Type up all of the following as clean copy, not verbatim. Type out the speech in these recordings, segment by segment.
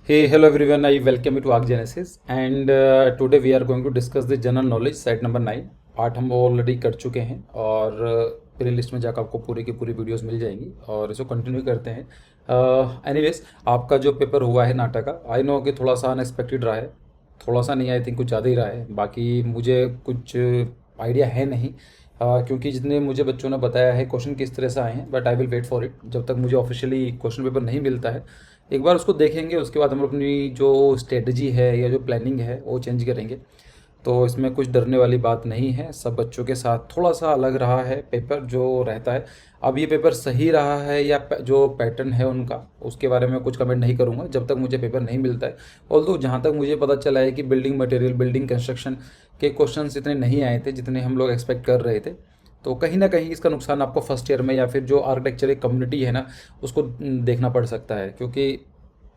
Hey, hello everyone. I welcome you to Arc Genesis, and today we are going to discuss the general knowledge set number 9। Part हम already कर चुके हैं और play list में जाकर आपको पूरी की पूरी वीडियोस मिल जाएंगी और इसको कंटिन्यू करते हैं। एनीवेज, आपका जो पेपर हुआ है नाटक का, आई नो कि थोड़ा सा अनएक्सपेक्टेड रहा है। थोड़ा सा नहीं, आई थिंक कुछ ज़्यादा ही रहा है। बाकी मुझे कुछ आइडिया है नहीं, क्योंकि जितने मुझे बच्चों ने बताया है क्वेश्चन किस तरह से आए हैं, but I will wait for it. जब तक मुझे ऑफिशियली क्वेश्चन पेपर नहीं मिलता है, एक बार उसको देखेंगे, उसके बाद हम अपनी जो स्ट्रेटजी है या जो प्लानिंग है वो चेंज करेंगे। तो इसमें कुछ डरने वाली बात नहीं है। सब बच्चों के साथ थोड़ा सा अलग रहा है पेपर जो रहता है। अब ये पेपर सही रहा है या जो पैटर्न है उनका, उसके बारे में कुछ कमेंट नहीं करूँगा जब तक मुझे पेपर नहीं मिलता है। ऑल्दो जहाँ तक मुझे पता चला है कि बिल्डिंग मटेरियल, बिल्डिंग कंस्ट्रक्शन के क्वेश्चंस इतने नहीं आए थे जितने हम लोग एक्सपेक्ट कर रहे थे। तो कहीं ना कहीं इसका नुकसान आपको फर्स्ट ईयर में या फिर जो आर्किटेक्चर एक कम्युनिटी है ना, उसको देखना पड़ सकता है। क्योंकि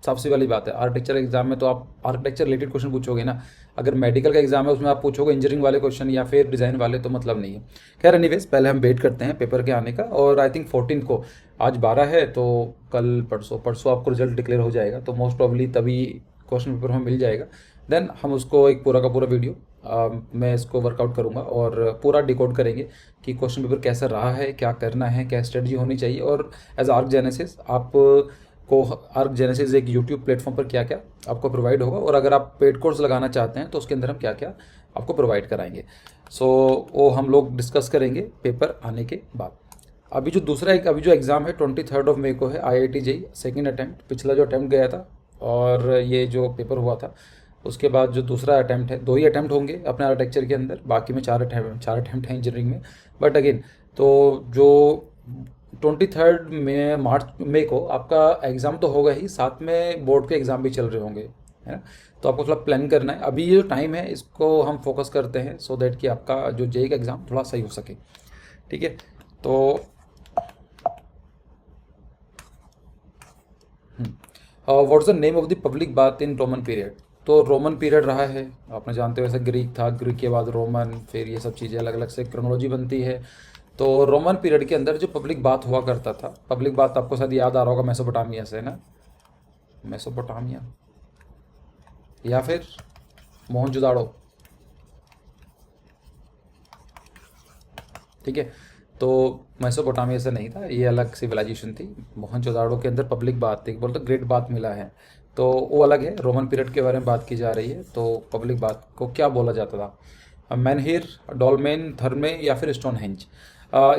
साफ सी वाली बात है, आर्किटेक्चर एग्जाम में तो आप आर्किटेक्चर रिलेटेड क्वेश्चन पूछोगे ना। अगर मेडिकल का एग्जाम है उसमें आप पूछोगे इंजीनियरिंग वाले क्वेश्चन या फिर डिज़ाइन वाले, तो मतलब नहीं है। खैर एनीवेज, पहले हम वेट करते हैं पेपर के आने का। और आई थिंक 14 को, आज 12 है तो कल परसों परसों आपको रिजल्ट डिक्लेयर हो जाएगा, तो मोस्ट प्रॉब्ली तभी क्वेश्चन पेपर हमें मिल जाएगा। देन हम उसको एक पूरा का पूरा वीडियो मैं इसको वर्कआउट करूँगा और पूरा डिकोड करेंगे कि क्वेश्चन पेपर कैसा रहा है, क्या करना है, क्या स्ट्रेटजी होनी चाहिए। और एज आर्क जेनेसिस आप को आर्क जेनेसिस एक यूट्यूब प्लेटफॉर्म पर क्या क्या आपको प्रोवाइड होगा, और अगर आप पेड कोर्स लगाना चाहते हैं तो उसके अंदर हम क्या क्या आपको प्रोवाइड कराएंगे। सो वो हम लोग डिस्कस करेंगे पेपर आने के बाद। अभी जो दूसरा अभी जो एग्ज़ाम है 23 मई को है, IIT JEE सेकेंड अटैम्प्ट। पिछला जो अटैम्प्ट गया था और ये जो पेपर हुआ था, उसके बाद जो दूसरा अटैम्प्ट है, 2 ही अटैम्प्ट होंगे अपने आर्किटेक्चर के अंदर, बाकी में 4 अटैम्प्ट हैं इंजीनियरिंग में। बट अगेन, तो जो 23 मई को आपका एग्ज़ाम तो होगा ही, साथ में बोर्ड के एग्ज़ाम भी चल रहे होंगे, है ना। तो आपको थोड़ा प्लान करना है। अभी ये जो टाइम है इसको हम फोकस करते हैं सो दैट कि आपका जो JEE का एग्ज़ाम थोड़ा सही हो सके, ठीक है। तो what's the name of the public bath in Roman period. तो रोमन पीरियड रहा है, आपने जानते हो, वैसे ग्रीक था, ग्रीक के बाद रोमन, फिर ये सब चीज़ें अलग अलग से क्रोनोलॉजी बनती है। तो रोमन पीरियड के अंदर जो पब्लिक बाथ हुआ करता था, पब्लिक बाथ आपको शायद याद आ रहा होगा, मेसोपोटामिया से ना, मेसोपोटामिया या फिर मोहनजोदाड़ो, ठीक है। तो मेसोपोटामिया से नहीं था, ये अलग सिविलाइजेशन थी। मोहनजोदाड़ो के अंदर पब्लिक बात थी, बोलते ग्रेट बात मिला है, तो वो अलग है। रोमन पीरियड के बारे में बात की जा रही है। तो पब्लिक बात को क्या बोला जाता था? मैनहिर, डोलमेन, थर्मे या फिर स्टोनहेंज।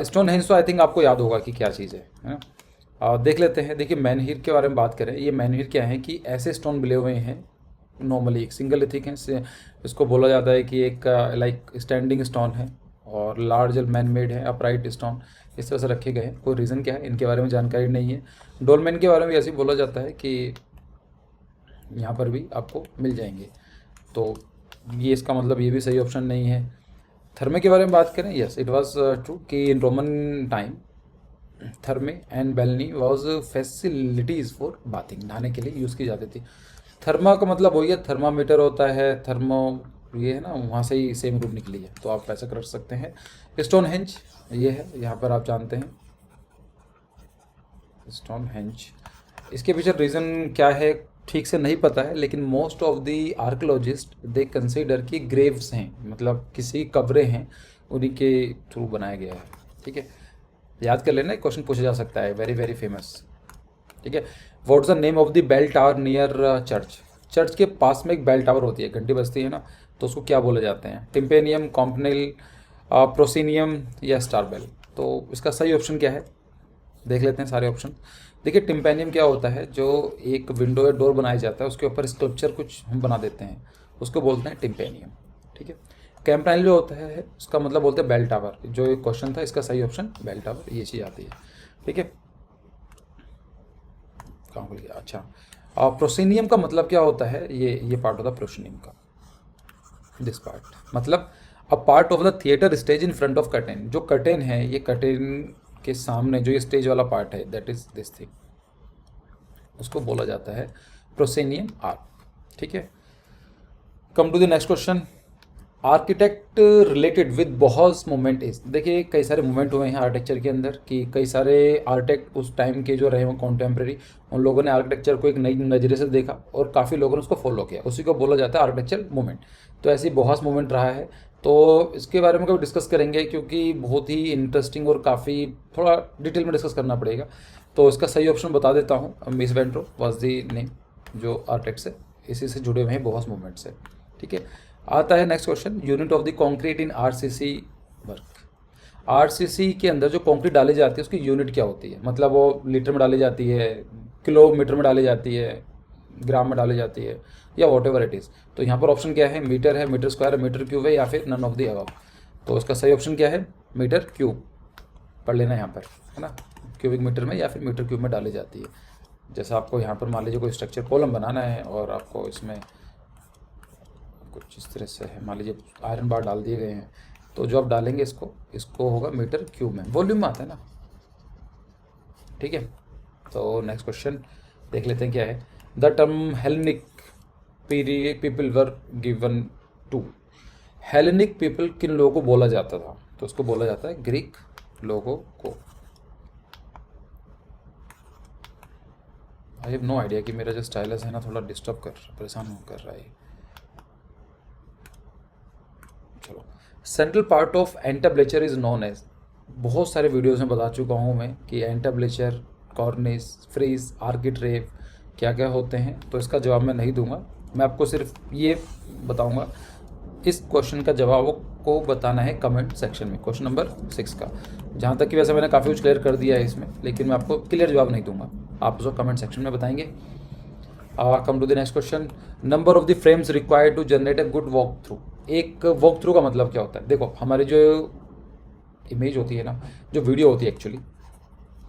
स्टोनहेंज तो आई थिंक आपको याद होगा कि क्या चीज़ है ना। देख लेते हैं। देखिए, मैनहिर के बारे में बात करें, ये मैनहिर क्या है कि ऐसे स्टोन मिले हुए हैं, नॉर्मली एक सिंगल लिथिक है, इसको बोला जाता है कि एक लाइक स्टैंडिंग स्टोन है, और लार्ज मैन मेड है, अपराइट स्टोन इस तरह से रखे गए हैं। कोई रीज़न क्या है इनके बारे में जानकारी नहीं है। डोलमेन के बारे में ऐसे ही बोला जाता है कि यहाँ पर भी आपको मिल जाएंगे, तो ये इसका मतलब ये भी सही ऑप्शन नहीं है। थर्मे के बारे में बात करें, यस इट वाज ट्रू कि in Roman time thermae and balnea was facilities for bathing, नहाने के लिए यूज़ की जाती थी। थर्मा का मतलब वही है, थर्मामीटर होता है, थर्मो ये है ना, वहाँ से ही सेम रूप निकली है, तो आप ऐसा कर सकते हैं। स्टोनहेंज ये है, यहाँ पर आप जानते हैं स्टोनहेंज। इसके पीछे रीज़न क्या है ठीक से नहीं पता है, लेकिन most of the archaeologist they consider कि ग्रेव्स हैं, मतलब किसी कब्रें हैं, उन्हीं के थ्रू बनाया गया है, ठीक है। याद कर लेना, क्वेश्चन पूछा जा सकता है, वेरी वेरी फेमस, ठीक है। What's the name of the bell tower near church. Church के पास में एक बेल टावर होती है, घंटी बजती है ना, तो उसको क्या बोले जाते हैं? टिम्पेनियम, कॉम्पनेल, प्रोसिनियम या स्टार बेल। तो इसका सही ऑप्शन क्या है, देख लेते हैं सारे ऑप्शन। देखिए, टिम्पेनियम क्या होता है, जो एक विंडो या डोर बनाया जाता है उसके ऊपर स्कल्पचर कुछ हम बना देते हैं, उसको बोलते हैं टिम्पेनियम, ठीक है। कैंपनाइल जो होता है उसका मतलब बोलते हैं बेल टावर। जो एक क्वेश्चन था इसका सही ऑप्शन बेल टावर, ये चीज़ आती है, ठीक है। कहाँ भूल गया, अच्छा। प्रोसिनियम का मतलब क्या होता है, ये पार्ट होता है प्रोसिनियम का, दिस पार्ट मतलब a part of the theatre stage in front of curtain. जो कर्टेन है, ये कर्टेन के सामने जो ये स्टेज वाला पार्ट है, दैट इज दिस थिंग, उसको बोला जाता है प्रोसेनियम आर्क, ठीक है। Come to the next question. Architect related with बहुत मूवमेंट इस, देखिए कई सारे मूवमेंट हुए हैं आर्किटेक्चर के अंदर कि कई सारे आर्किटेक्ट उस टाइम के जो रहे हों कॉन्टेम्प्रेरी, उन लोगों ने आर्किटेक्चर को एक नई नज़रिए से देखा और काफ़ी लोगों ने उसको फॉलो किया, उसी को बोला जाता है आर्किटेक्चर मूवमेंट। तो ऐसी बहुत मूवमेंट रहा है, तो इसके बारे में कभी डिस्कस करेंगे क्योंकि बहुत ही इंटरेस्टिंग और काफ़ी थोड़ा डिटेल में डिस्कस करना पड़ेगा। तो इसका सही ऑप्शन बता देता हूँ, miss ventro was the name जो आर्किटेक्ट से इसी से जुड़े हुए हैं बहुत मूवमेंट्स है। ठीक है, आता है next question, unit of the concrete in RCC work. RCC के अंदर जो कंक्रीट डाली जाती है उसकी यूनिट क्या होती है, मतलब वो लीटर में डाली जाती है, किलोमीटर में डाली जाती है, ग्राम में डाली जाती है, या वॉट एवर इट इज़। तो यहाँ पर ऑप्शन क्या है, मीटर है, मीटर स्क्वायर है, मीटर क्यूब है, या फिर नन ऑफ द अबव। तो इसका सही ऑप्शन क्या है, मीटर क्यूब पढ़ लेना यहाँ पर, है ना, क्यूबिक मीटर में या फिर मीटर क्यूब में डाली जाती है। जैसा आपको यहाँ पर मान लीजिए कोई स्ट्रक्चर कॉलम बनाना है और आपको इसमें कुछ इस तरह से है, मान लीजिए आयरन बार डाल दिए गए हैं, तो जो आप डालेंगे इसको होगा मीटर क्यूब में, वॉल्यूम में आता है ना। ठीक है, तो नेक्स्ट क्वेश्चन देख लेते हैं क्या है। The term Hellenic people were given to, Hellenic people किन लोगों को बोला जाता था, तो उसको बोला जाता है ग्रीक लोगों को। आई हैव नो आइडिया कि मेरा जो स्टाइलस है ना थोड़ा डिस्टर्ब परेशान कर रहा है। चलो, central part of entablature is known as, बहुत सारे वीडियोस में बता चुका हूँ मैं कि एंटाब्लेचर, कॉर्निस, फ्रीज, आर्किट्रेव क्या क्या होते हैं। तो इसका जवाब मैं नहीं दूंगा, मैं आपको सिर्फ ये बताऊंगा, इस क्वेश्चन का जवाब को बताना है कमेंट सेक्शन में, क्वेश्चन नंबर 6 का। जहाँ तक कि वैसे मैंने काफ़ी कुछ क्लियर कर दिया है इसमें, लेकिन मैं आपको क्लियर जवाब नहीं दूंगा, आप उसको कमेंट सेक्शन में बताएंगे। Come to the next question, number of the frames required to generate a good walk through. एक वॉक थ्रू का मतलब क्या होता है, देखो हमारी जो इमेज होती है ना, जो वीडियो होती है एक्चुअली,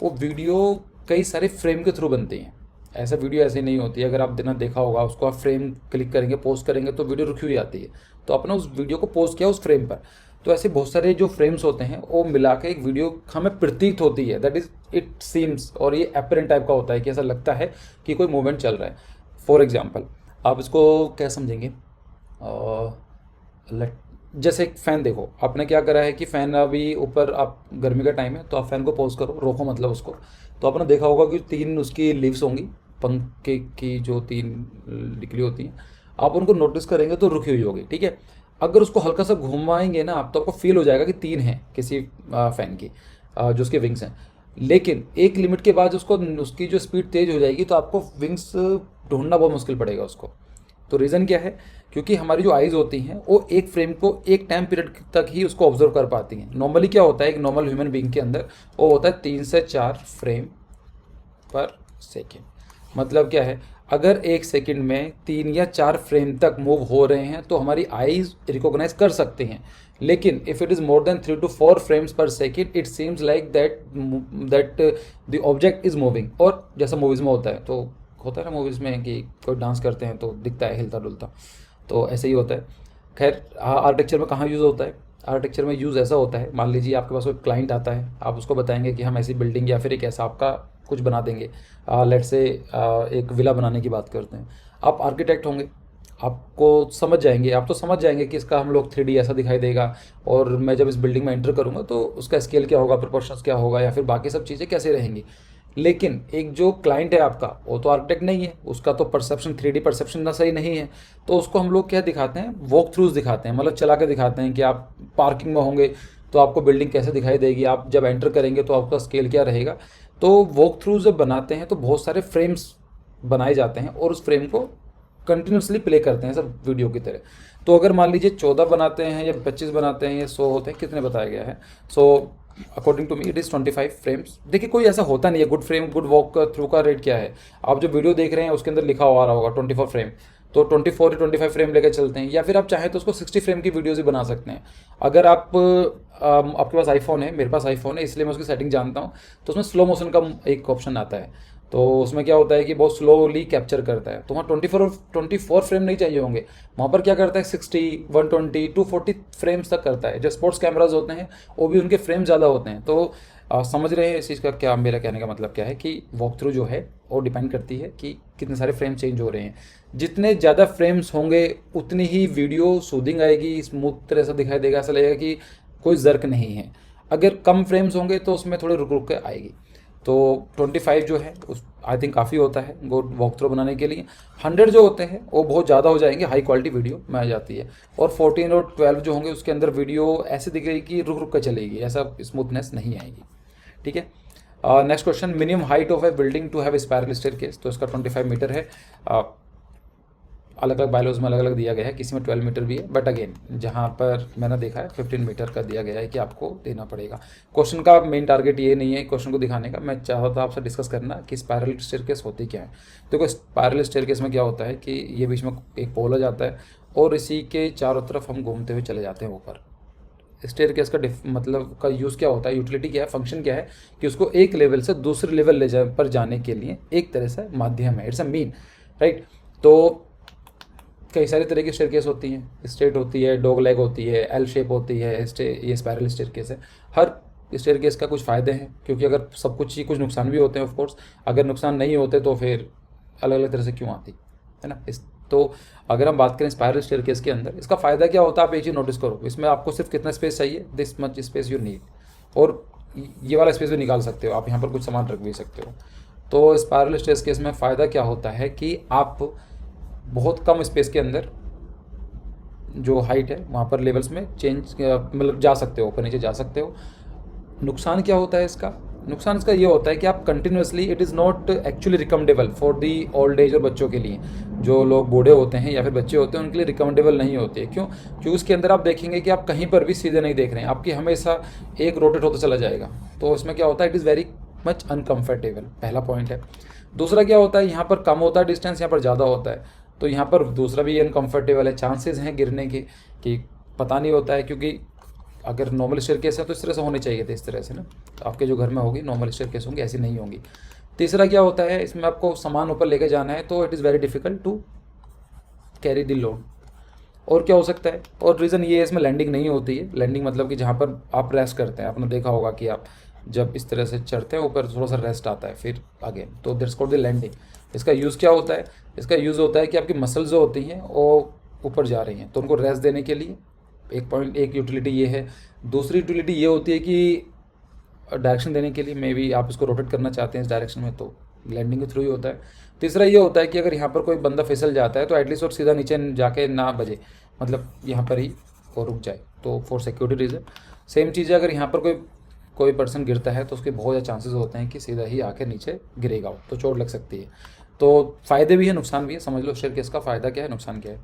वो वीडियो कई सारे फ्रेम के थ्रू बनती हैं। ऐसा वीडियो ऐसे नहीं होती है, अगर आप दिन देखा होगा उसको आप फ्रेम क्लिक करेंगे, पोस्ट करेंगे तो वीडियो रुकी हुई आती है, तो आपने उस वीडियो को पोस्ट किया उस फ्रेम पर। तो ऐसे बहुत सारे जो फ्रेम्स होते हैं वो मिला के एक वीडियो हमें प्रतीत होती है, दैट इज इट सीम्स, और ये एपरेंट टाइप का होता है कि ऐसा लगता है कि कोई मूवमेंट चल रहा है। फॉर एग्जाम्पल आप इसको क्या समझेंगे, जैसे एक फ़ैन, देखो आपने क्या करा है कि फ़ैन अभी ऊपर, आप गर्मी का टाइम है तो आप फ़ैन को पॉज करो, रोको मतलब उसको, तो आपने देखा होगा कि 3 उसकी लीव्स होंगी, पंखे की जो 3 निकली होती हैं, आप उनको नोटिस करेंगे तो रुकी हुई होगी। ठीक है, अगर उसको हल्का सा घुमाएंगे ना आप, तो आपको फील हो जाएगा कि 3 हैं किसी फ़ैन की, जो उसके विंग्स हैं। लेकिन एक लिमिट के बाद उसकी जो स्पीड तेज़ हो जाएगी तो आपको विंग्स ढूंढना बहुत मुश्किल पड़ेगा उसको। तो रीज़न क्या है, क्योंकि हमारी जो आइज़ होती हैं वो एक फ्रेम को एक टाइम पीरियड तक ही उसको ऑब्जर्व कर पाती हैं। नॉर्मली क्या होता है, एक नॉर्मल ह्यूमन बीइंग के अंदर वो होता है 3 से 4 फ्रेम पर सेकेंड। मतलब क्या है, अगर एक सेकंड में 3 या 4 फ्रेम तक मूव हो रहे हैं तो हमारी आईज रिकॉग्नाइज कर सकते हैं। लेकिन if it is more than 3 to 4 frames per second, it seems like that the object is moving. और जैसा मूवीज़ में होता है, तो होता है ना मूवीज़ में कि कोई डांस करते हैं तो दिखता है हिलता डुलता, तो ऐसे ही होता है। खैर आर्किटेक्चर में कहाँ यूज़ होता है, आर्किटेक्चर में यूज़ ऐसा होता है, मान लीजिए आपके पास कोई क्लाइंट आता है, आप उसको बताएंगे कि हम ऐसी बिल्डिंग या फिर एक ऐसा आपका कुछ बना देंगे, लेट्स से एक विला बनाने की बात करते हैं। आप आर्किटेक्ट होंगे, आपको समझ जाएंगे, आप तो समझ जाएंगे कि इसका हम लोग 3D ऐसा दिखाई देगा, और मैं जब इस बिल्डिंग में एंटर करूँगा तो उसका स्केल क्या होगा, प्रोपोर्शंस क्या होगा, या फिर बाकी सब चीज़ें कैसे रहेंगी। लेकिन एक जो क्लाइंट है आपका, वो तो आर्किटेक्ट नहीं है, उसका तो परसेप्शन 3D परसेप्शन ना सही नहीं है, तो उसको हम लोग क्या दिखाते हैं, वॉक थ्रूज दिखाते हैं, मतलब चला के दिखाते हैं कि आप पार्किंग में होंगे तो आपको बिल्डिंग कैसे दिखाई देगी, आप जब एंटर करेंगे तो आपका स्केल क्या रहेगा। तो वॉक थ्रू जब बनाते हैं तो बहुत सारे फ्रेम्स बनाए जाते हैं और उस फ्रेम को कंटिन्यूसली प्ले करते हैं सब वीडियो की तरह। तो अगर मान लीजिए 14 बनाते हैं या 25 बनाते हैं या 100 होते हैं, कितने बताया गया है, so according to me it is 25 frames. देखिए कोई ऐसा होता नहीं है, good frame good walk through का रेट क्या है, आप जो वीडियो देख रहे हैं उसके अंदर लिखा हुआ आ रहा होगा 24 फ्रेम, तो 24 या 25 फ्रेम लेकर चलते हैं, या फिर आप चाहें तो उसको 60 फ्रेम की वीडियोज़ भी बना सकते हैं। अगर आपके पास आईफोन है, मेरे पास आईफोन है, इसलिए मैं उसकी सेटिंग जानता हूँ, तो उसमें स्लो मोशन का एक ऑप्शन आता है, तो उसमें क्या होता है कि बहुत स्लोली कैप्चर करता है, तो वहाँ 24 फ्रेम नहीं चाहिए होंगे, वहाँ पर क्या करता है 60, 120, 240 फ्रेम्स तक करता है। जो स्पोर्ट्स कैमराज होते हैं वो भी उनके फ्रेम ज़्यादा होते हैं, तो समझ रहे हैं इस चीज़ का क्या, मेरा कहने का मतलब क्या है कि वॉक थ्रू जो है वो डिपेंड करती है कि कितने सारे फ्रेम चेंज हो रहे हैं। जितने ज़्यादा फ्रेम्स होंगे उतनी ही वीडियो सूदिंग आएगी, स्मूथ तरह से दिखाई देगा, ऐसा लगेगा कि कोई ज़र्क नहीं है। अगर कम फ्रेम्स होंगे तो उसमें थोड़े रुक रुक के आएगी। तो 25 जो है उस आई थिंक काफ़ी होता है वॉक थ्रू बनाने के लिए। 100 जो होते हैं वो बहुत ज़्यादा हो जाएंगे, हाई क्वालिटी वीडियो में आ जाती है। और 14 और 12 जो होंगे उसके अंदर वीडियो ऐसे दिखेगी कि रुक रुक कर चलेगी, ऐसा स्मूथनेस नहीं आएगी। ठीक है। Next question, minimum height of a building to have spiral staircase. तो इसका 25 मीटर है। अलग अलग बायोलॉज में अलग अलग दिया गया है, किसी में 12 मीटर भी है, बट अगेन जहाँ पर मैंने देखा है 15 मीटर का दिया गया है कि आपको देना पड़ेगा। क्वेश्चन का मेन टारगेट ये नहीं है क्वेश्चन को दिखाने का, मैं चाहता था आपसे डिस्कस करना कि स्पायरल स्टेयरकेस होती क्या है। देखो स्पायरल स्टेयरकेस में क्या होता है कि ये बीच में एक पोल आ जाता है और इसी के चारों तरफ हम घूमते हुए चले जाते हैं ऊपर। स्टेयरकेस का मतलब का यूज़ क्या होता है, यूटिलिटी क्या है, फंक्शन क्या है कि उसको एक लेवल से दूसरे लेवल पर जाने के लिए एक तरह से माध्यम है, इट्स अ मीन, राइट। तो कई सारे तरह की स्टेयरकेस होती हैं, स्ट्रेट होती है, डॉग लेग होती है, एल शेप होती है, ये स्पायरल स्टेयरकेस है। हर स्टेयरकेस का कुछ फ़ायदे हैं, क्योंकि अगर सब कुछ ही कुछ नुकसान भी होते हैं ऑफ कोर्स। अगर नुकसान नहीं होते तो फिर अलग अलग तरह से क्यों आती है ना। तो अगर हम बात करें स्पायरल स्टेयरकेस के अंदर इसका फ़ायदा क्या होता है, आप एक चीज़ नोटिस करो, इसमें आपको सिर्फ कितना स्पेस चाहिए, this much space you need, और ये वाला स्पेस भी निकाल सकते हो आप, यहाँ पर कुछ सामान रख भी सकते हो। तो स्पायरल स्टेयरकेस में फ़ायदा क्या होता है कि आप बहुत कम स्पेस के अंदर जो हाइट है वहाँ पर लेवल्स में चेंज मतलब जा सकते हो, ऊपर नीचे जा सकते हो। नुकसान क्या होता है इसका, नुकसान इसका ये होता है कि आप continuously, it is not actually recommendable for the old age और बच्चों के लिए, जो लोग बूढ़े होते हैं या फिर बच्चे होते हैं उनके लिए रिकमेंडेबल नहीं होती है। क्यों? क्योंकि उसके अंदर आप देखेंगे कि आप कहीं पर भी सीधे नहीं देख रहे हैं, आपकी हमेशा एक रोटेट होता चला जाएगा। तो उसमें क्या होता है, it is very much uncomfortable, पहला पॉइंट है। दूसरा क्या होता है, यहाँ पर कम होता है डिस्टेंस, यहाँ पर ज़्यादा होता है, तो यहाँ पर दूसरा भी अनकम्फर्टेबल है, चांसेस हैं गिरने के कि पता नहीं होता है। क्योंकि अगर नॉर्मल स्टेयरकेस है तो इस तरह से होने चाहिए थे, इस तरह से ना, तो आपके जो घर में होगी नॉर्मल स्टेयरकेस होंगी, ऐसी नहीं होंगी। तीसरा क्या होता है, इसमें आपको सामान ऊपर लेके जाना है तो it is very difficult to carry the load. और क्या हो सकता है, और रीज़न ये है इसमें लैंडिंग नहीं होती है। लैंडिंग मतलब कि जहाँ पर आप रेस्ट करते हैं, आपने देखा होगा कि आप जब इस तरह से चढ़ते हैं ऊपर थोड़ा सा रेस्ट आता है फिर आगे, तो दैट्स कॉल्ड द लैंडिंग। इसका यूज़ क्या होता है, इसका यूज़ होता है कि आपकी मसल्स जो होती हैं वो ऊपर जा रही हैं तो उनको रेस्ट देने के लिए एक यूटिलिटी ये है। दूसरी यूटिलिटी ये होती है कि डायरेक्शन देने के लिए, मे बी आप इसको रोटेट करना चाहते हैं इस डायरेक्शन में तो लैंडिंग के थ्रू ही होता है। तीसरा ये होता है कि अगर यहाँ पर कोई बंदा फिसल जाता है तो एटलीस्ट और सीधा नीचे जाके ना बजे, मतलब यहाँ पर ही वो रुक जाए, तो फॉर सिक्योरिटी रीज़न। सेम चीज़ है, अगर यहाँ पर कोई पर्सन गिरता है तो उसके बहुत ज़्यादा चांसेस होते हैं कि सीधा ही आके नीचे गिरेगा, तो चोट लग सकती है। तो फ़ायदे भी है नुकसान भी है, समझ लो स्टेयरकेस का फ़ायदा क्या है, नुकसान क्या है।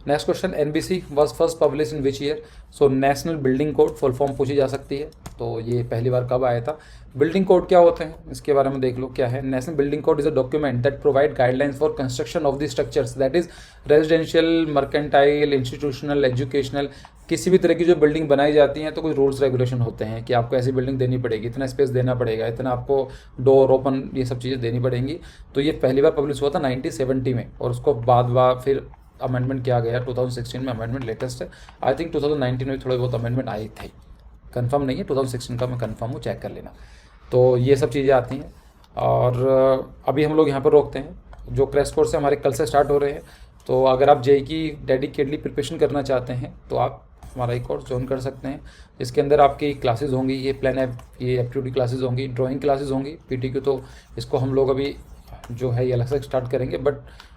Next question, NBC was first publish in which year. So national building code full form पूछी जा सकती है, तो ये पहली बार कब आया था। बिल्डिंग कोड क्या होते हैं इसके बारे में देख लो क्या है। National building code is a document that provide guidelines for construction of the structures, that is residential, mercantile, institutional, educational, किसी भी तरह की जो बिल्डिंग बनाई जाती हैं तो कुछ रूल्स रेगुलेशन होते हैं कि आपको ऐसी बिल्डिंग देनी पड़ेगी, इतना स्पेस देना पड़ेगा, इतना आपको डोर ओपन, ये सब चीज़ें देनी पड़ेंगी। तो ये पहली बार पब्लिश हुआ था 1970 में, और उसको बाद फिर अमेंडमेंट किया गया 2016 में, अमेंडमेंट लेटेस्ट है। आई थिंक 2019 में थोड़े बहुत अमेंडमेंट आए थे, कंफर्म नहीं है, 2016 का मैं कंफर्म हूँ, चेक कर लेना। तो ये सब चीज़ें आती हैं। और अभी हम लोग यहाँ पर रोकते हैं, जो क्रैश कोर्स है हमारे कल से स्टार्ट हो रहे हैं। तो अगर आप जेई की डेडिकेटली प्रिपरेशन करना चाहते हैं तो आप हमारा एक कोर्स ज्वाइन कर सकते हैं, जिसके अंदर आपकी क्लासेस होंगी, ये प्लान है, ये एप्टीट्यूड क्लासेस होंगी, ड्राइंग क्लासेस होंगी, पीटीक्यू तो इसको हम लोग अभी जो है ये अलग से स्टार्ट करेंगे। बट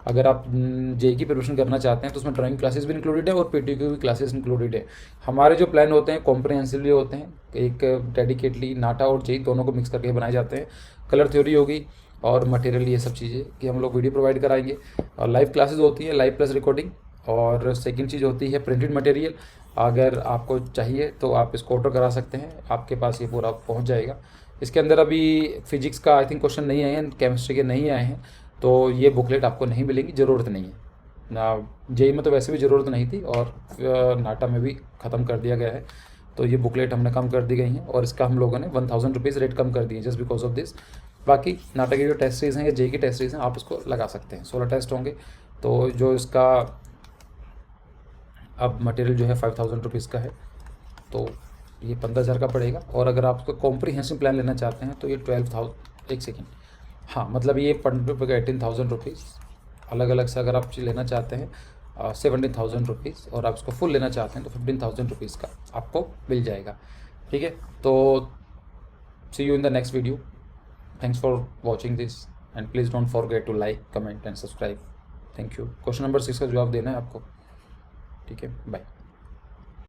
अगर आप जेई की प्रिपरेशन करना चाहते हैं तो उसमें ड्राइंग क्लासेस भी इंक्लूडेड है और पीटीक्यू की क्लासेस इंक्लूडेड है। हमारे जो प्लान होते हैं कॉम्प्रिहेंसिवली होते हैं, एक डेडिकेटली नाटा और जेई दोनों को मिक्स करके बनाए जाते हैं। कलर थ्योरी होगी और मटेरियल, ये सब चीज़ें कि हम लोग वीडियो प्रोवाइड कराएंगे। और लाइव क्लासेस होती है, लाइव प्लस रिकॉर्डिंग। और सेकंड चीज़ होती है प्रिंटेड मटेरियल, अगर आपको चाहिए तो आप इसको ऑर्डर करा सकते हैं, आपके पास ये पूरा पहुंच जाएगा। इसके अंदर अभी फिजिक्स का आई थिंक क्वेश्चन नहीं आए हैं, केमिस्ट्री के नहीं आए हैं, तो ये बुकलेट आपको नहीं मिलेंगी, ज़रूरत नहीं है ना। जेई में तो वैसे भी ज़रूरत नहीं थी और नाटा में भी ख़त्म कर दिया गया है, तो ये बुकलेट हमने कम कर दी गई हैं। और इसका हम लोगों ने 1000 रुपीज़ रेट कम कर दिए जस्ट बिकॉज ऑफ दिस। बाकी नाटा की जो टेस्ट सीरीज़ हैं या जेई की टेस्ट सीरीज़ हैं आप उसको लगा सकते हैं, 16 टेस्ट होंगे। तो जो इसका अब मटेरियल जो है 5000 रुपीज़ का है, तो ये 15,000 का पड़ेगा। और अगर आप उसका कॉम्प्रीहेंसिव प्लान लेना चाहते हैं तो ये 12,000, एक सेकेंड, हाँ मतलब ये पर 18,000 रुपीज़। अलग अलग से अगर आप लेना चाहते हैं 17,000 रुपीज़, और आप उसको फुल लेना चाहते हैं तो 15,000 रुपीज़ का आपको मिल जाएगा। ठीक है, तो see you in the next video. Thanks for watching this and please don't forget to like, comment and subscribe. Thank you. Question number 6 का जवाब देना है आपको। ठीक है, बाय।